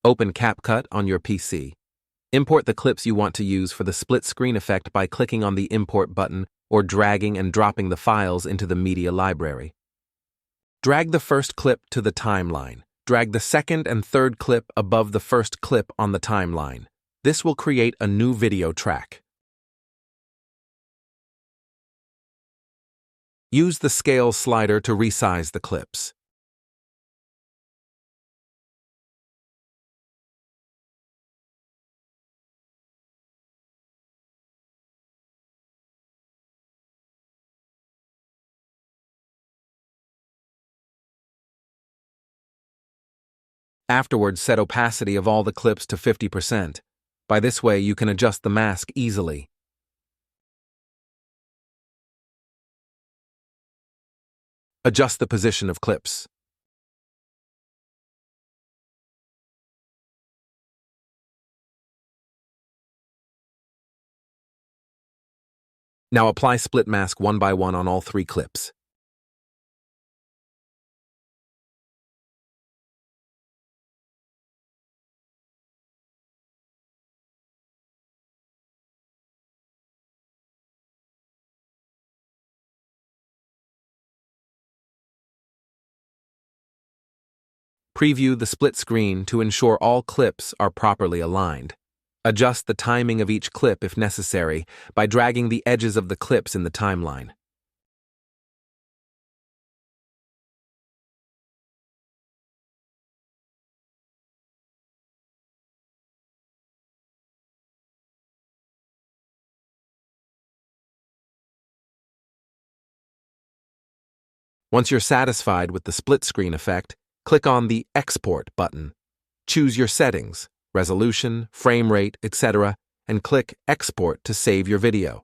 Open CapCut on your PC. Import the clips you want to use for the split screen effect by clicking on the Import button or dragging and dropping the files into the media library. Drag the first clip to the timeline. Drag the second and third clip above the first clip on the timeline. This will create a new video track. Use the scale slider to resize the clips. Afterwards, set opacity of all the clips to 50%. By this way, you can adjust the mask easily. Adjust the position of clips. Now apply split mask one by one on all 3 clips. Preview the split screen to ensure all clips are properly aligned. Adjust the timing of each clip if necessary by dragging the edges of the clips in the timeline. Once you're satisfied with the split screen effect, click on the Export button. Choose your settings, resolution, frame rate, etc., and click Export to save your video.